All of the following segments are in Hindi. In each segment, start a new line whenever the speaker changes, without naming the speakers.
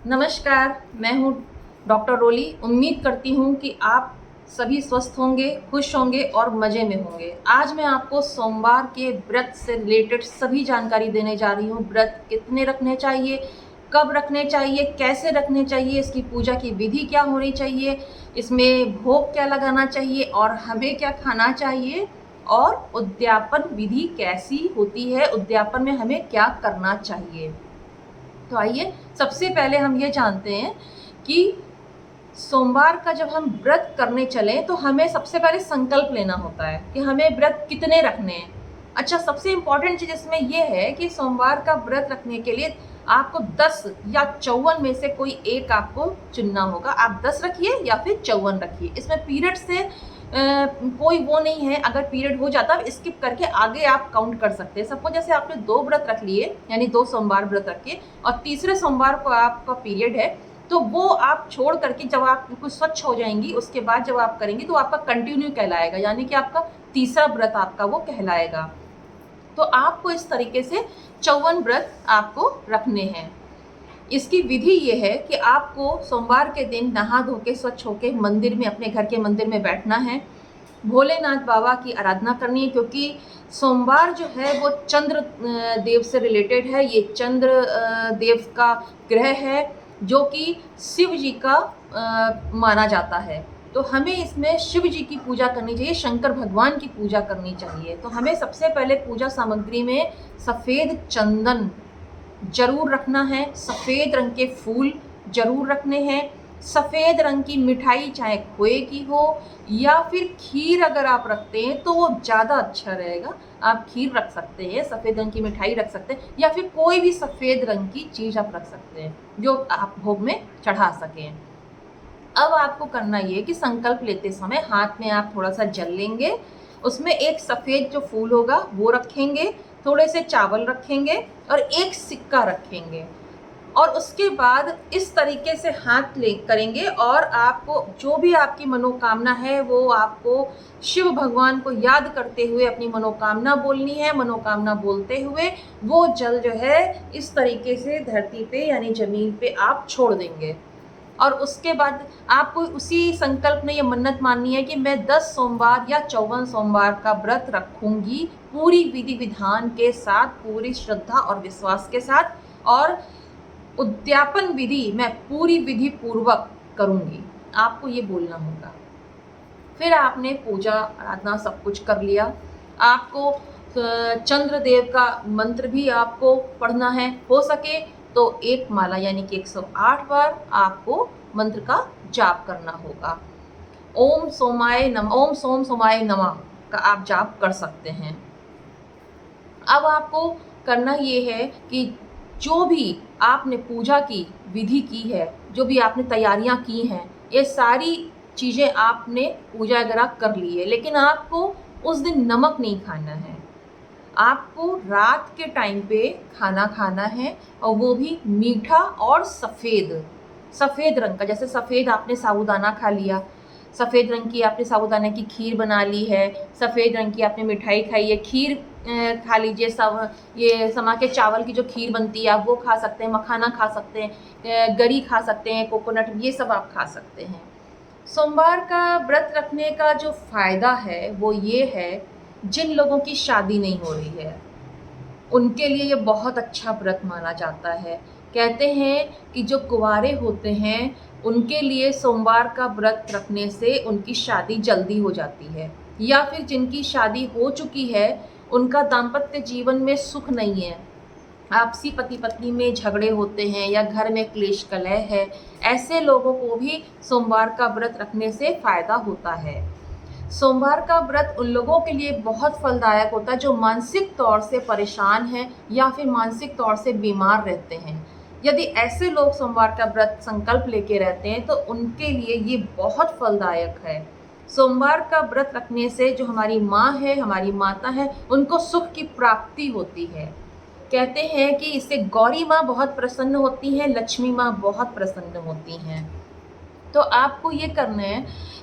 नमस्कार, मैं हूँ डॉक्टर रोली। उम्मीद करती हूँ कि आप सभी स्वस्थ होंगे, खुश होंगे और मज़े में होंगे। आज मैं आपको सोमवार के व्रत से रिलेटेड सभी जानकारी देने जा रही हूँ। व्रत कितने रखने चाहिए, कब रखने चाहिए, कैसे रखने चाहिए, इसकी पूजा की विधि क्या होनी चाहिए, इसमें भोग क्या लगाना चाहिए और हमें क्या खाना चाहिए और उद्यापन विधि कैसी होती है, उद्यापन में हमें क्या करना चाहिए। तो आइए सबसे पहले हम ये जानते हैं कि सोमवार का जब हम व्रत करने चलें तो हमें सबसे पहले संकल्प लेना होता है कि हमें व्रत कितने रखने हैं। अच्छा, सबसे इम्पॉर्टेंट चीज़ इसमें यह है कि सोमवार का व्रत रखने के लिए आपको 10 या 54 में से कोई एक आपको चुनना होगा। आप 10 रखिए या फिर 54 रखिए। इसमें पीरियड से कोई वो नहीं है। अगर पीरियड हो जाता है स्किप करके आगे आप काउंट कर सकते हैं। सपोज जैसे आपने 2 व्रत रख लिए, यानी 2 सोमवार व्रत रखे और तीसरे सोमवार को आपका पीरियड है, तो वो आप छोड़ करके जब आप बिल्कुल स्वच्छ हो जाएंगी उसके बाद जब आप करेंगी तो आपका कंटिन्यू कहलाएगा, यानी कि आपका तीसरा व्रत आपका वो कहलाएगा। तो आपको इस तरीके से 54 व्रत आपको रखने हैं। इसकी विधि ये है कि आपको सोमवार के दिन नहा धो के स्वच्छ होके मंदिर में, अपने घर के मंदिर में बैठना है। भोलेनाथ बाबा की आराधना करनी है, क्योंकि सोमवार जो है वो चंद्र देव से रिलेटेड है। ये चंद्र देव का ग्रह है जो कि शिव जी का माना जाता है। तो हमें इसमें शिव जी की पूजा करनी चाहिए, शंकर भगवान की पूजा करनी चाहिए। तो हमें सबसे पहले पूजा सामग्री में सफ़ेद चंदन जरूर रखना है, सफ़ेद रंग के फूल जरूर रखने हैं, सफ़ेद रंग की मिठाई, चाहे खोए की हो या फिर खीर अगर आप रखते हैं तो वो ज़्यादा अच्छा रहेगा। आप खीर रख सकते हैं, सफ़ेद रंग की मिठाई रख सकते हैं या फिर कोई भी सफ़ेद रंग की चीज़ आप रख सकते हैं जो आप भोग में चढ़ा सकें। अब आपको करना ये कि संकल्प लेते समय हाथ में आप थोड़ा सा जल लेंगे, उसमें एक सफ़ेद जो फूल होगा वो रखेंगे, थोड़े से चावल रखेंगे और एक सिक्का रखेंगे और उसके बाद इस तरीके से हाथ ले करेंगे और आपको जो भी आपकी मनोकामना है वो आपको शिव भगवान को याद करते हुए अपनी मनोकामना बोलनी है। मनोकामना बोलते हुए वो जल जो है इस तरीके से धरती पे यानी ज़मीन पे आप छोड़ देंगे और उसके बाद आपको उसी संकल्प में ये मन्नत माननी है कि मैं 10 सोमवार या 54 सोमवार का व्रत रखूंगी, पूरी विधि विधान के साथ, पूरी श्रद्धा और विश्वास के साथ, और उद्यापन विधि मैं पूरी विधि पूर्वक करूंगी। आपको ये बोलना होगा। फिर आपने पूजा आराधना सब कुछ कर लिया। आपको चंद्रदेव का मंत्र भी आपको पढ़ना है, हो सके तो एक माला यानी कि 108 बार आपको मंत्र का जाप करना होगा। ओम सोमाय नमः, ओम सोम सोमाय नमः का आप जाप कर सकते हैं। अब आपको करना ये है कि जो भी आपने पूजा की विधि की है, जो भी आपने तैयारियां की हैं, ये सारी चीज़ें आपने पूजा वगैरह कर ली है, लेकिन आपको उस दिन नमक नहीं खाना है। आपको रात के टाइम पे खाना खाना है और वो भी मीठा और सफ़ेद रंग का। जैसे सफ़ेद आपने साबूदाना खा लिया, सफ़ेद रंग की आपने साबूदाने की खीर बना ली है, सफ़ेद रंग की आपने मिठाई खाई है, खीर खा लीजिए। सब ये समा के चावल की जो खीर बनती है आप वो खा सकते हैं, मखाना खा सकते हैं, गरी खा सकते हैं, कोकोनट, ये सब आप खा सकते हैं। सोमवार का व्रत रखने का जो फ़ायदा है वो ये है, जिन लोगों की शादी नहीं हो रही है उनके लिए ये बहुत अच्छा व्रत माना जाता है। कहते हैं कि जो कुंवारे होते हैं उनके लिए सोमवार का व्रत रखने से उनकी शादी जल्दी हो जाती है, या फिर जिनकी शादी हो चुकी है उनका दाम्पत्य जीवन में सुख नहीं है, आपसी पति पत्नी में झगड़े होते हैं या घर में क्लेश कलह है, ऐसे लोगों को भी सोमवार का व्रत रखने से फ़ायदा होता है। सोमवार का व्रत उन लोगों के लिए बहुत फलदायक होता है जो मानसिक तौर से परेशान हैं या फिर मानसिक तौर से बीमार रहते हैं। यदि ऐसे लोग सोमवार का व्रत संकल्प लेके रहते हैं तो उनके लिए ये बहुत फलदायक है। सोमवार का व्रत रखने से जो हमारी माँ है, हमारी माता है, उनको सुख की प्राप्ति होती है। कहते हैं कि इससे गौरी माँ बहुत प्रसन्न होती हैं, लक्ष्मी माँ बहुत प्रसन्न होती हैं। तो आपको ये करना है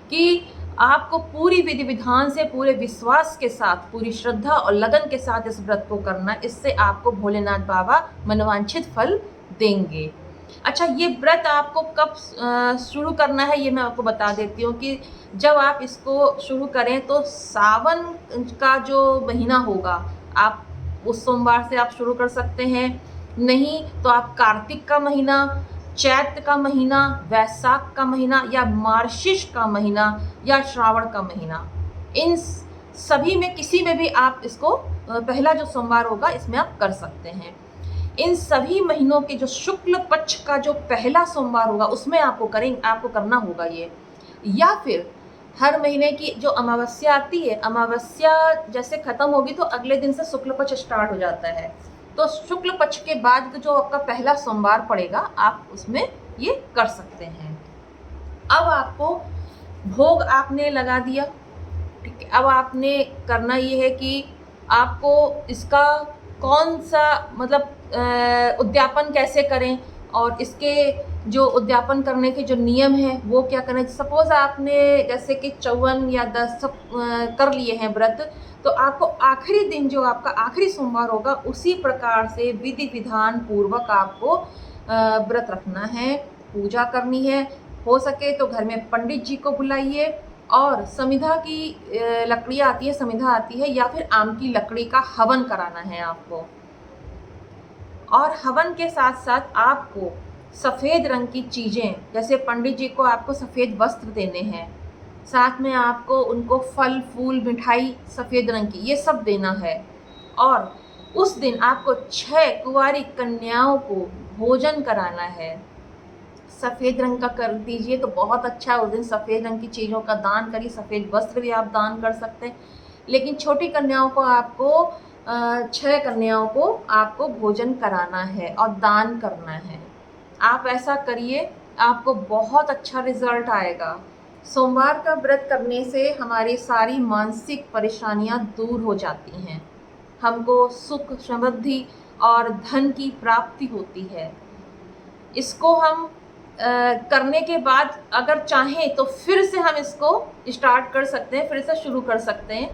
कि आपको पूरी विधि विधान से, पूरे विश्वास के साथ, पूरी श्रद्धा और लगन के साथ इस व्रत को करना। इससे आपको भोलेनाथ बाबा मनोवांछित फल देंगे। अच्छा, ये व्रत आपको कब शुरू करना है ये मैं आपको बता देती हूँ कि जब आप इसको शुरू करें तो सावन का जो महीना होगा, आप उस सोमवार से आप शुरू कर सकते हैं। नहीं तो आप कार्तिक का महीना, चैत्र का महीना, वैशाख का महीना या मार्गशीर्ष का महीना या श्रावण का महीना, इन सभी में किसी में भी आप इसको पहला जो सोमवार होगा इसमें आप कर सकते हैं। इन सभी महीनों के जो शुक्ल पक्ष का जो पहला सोमवार होगा उसमें आपको करना होगा ये। या फिर हर महीने की जो अमावस्या आती है, अमावस्या जैसे खत्म होगी तो अगले दिन से शुक्ल पक्ष स्टार्ट हो जाता है, तो शुक्ल पक्ष के बाद जो आपका पहला सोमवार पड़ेगा आप उसमें ये कर सकते हैं। अब आपको भोग आपने लगा दिया, ठीक है। अब आपने करना ये है कि आपको इसका कौन सा मतलब उद्यापन कैसे करें और इसके जो उद्यापन करने के जो नियम हैं वो क्या करें। सपोज़ आपने जैसे कि 54 या 10 सब कर लिए हैं व्रत, तो आपको आखिरी दिन जो आपका आखिरी सोमवार होगा उसी प्रकार से विधि विधान पूर्वक आपको व्रत रखना है, पूजा करनी है। हो सके तो घर में पंडित जी को बुलाइए और समिधा की लकड़ियाँ आती है, समिधा आती है, या फिर आम की लकड़ी का हवन कराना है आपको। और हवन के साथ साथ आपको सफ़ेद रंग की चीज़ें, जैसे पंडित जी को आपको सफ़ेद वस्त्र देने हैं, साथ में आपको उनको फल फूल मिठाई सफ़ेद रंग की ये सब देना है। और उस दिन आपको 6 कुंवारी कन्याओं को भोजन कराना है। सफ़ेद रंग का कर दीजिए तो बहुत अच्छा है, उस दिन सफ़ेद रंग की चीज़ों का दान करिए, सफ़ेद वस्त्र भी आप दान कर सकते हैं। लेकिन छोटी कन्याओं को आपको 6 कन्याओं को आपको भोजन कराना है और दान करना है। आप ऐसा करिए, आपको बहुत अच्छा रिज़ल्ट आएगा। सोमवार का व्रत करने से हमारी सारी मानसिक परेशानियां दूर हो जाती हैं, हमको सुख समृद्धि और धन की प्राप्ति होती है। इसको हम करने के बाद अगर चाहें तो फिर से हम इसको स्टार्ट कर सकते हैं, फिर से शुरू कर सकते हैं।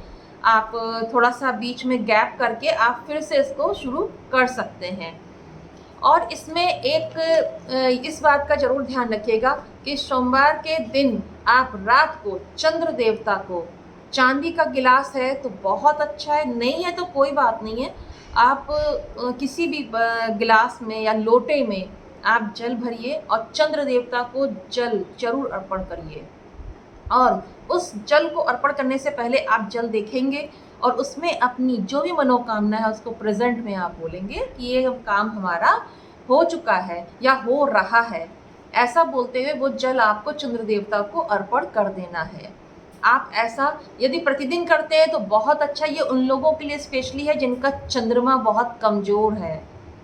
आप थोड़ा सा बीच में गैप करके आप फिर से इसको शुरू कर सकते हैं। और इसमें एक इस बात का ज़रूर ध्यान रखिएगा कि सोमवार के दिन आप रात को चंद्र देवता को, चांदी का गिलास है तो बहुत अच्छा है, नहीं है तो कोई बात नहीं है, आप किसी भी गिलास में या लोटे में आप जल भरिए और चंद्र देवता को जल जरूर अर्पण करिए। और उस जल को अर्पण करने से पहले आप जल देखेंगे और उसमें अपनी जो भी मनोकामना है उसको प्रेजेंट में आप बोलेंगे कि ये काम हमारा हो चुका है या हो रहा है। ऐसा बोलते हुए वो जल आपको चंद्र देवता को अर्पण कर देना है। आप ऐसा यदि प्रतिदिन करते हैं तो बहुत अच्छा, ये उन लोगों के लिए स्पेशली है जिनका चंद्रमा बहुत कमज़ोर है,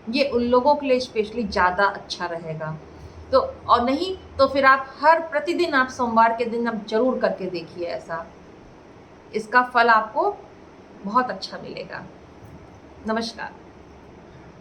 ये उन लोगों के लिए स्पेशली ज़्यादा अच्छा रहेगा। तो और नहीं तो फिर आप हर प्रतिदिन आप सोमवार के दिन आप ज़रूर करके देखिए ऐसा, इसका फल आपको बहुत अच्छा मिलेगा। नमस्कार।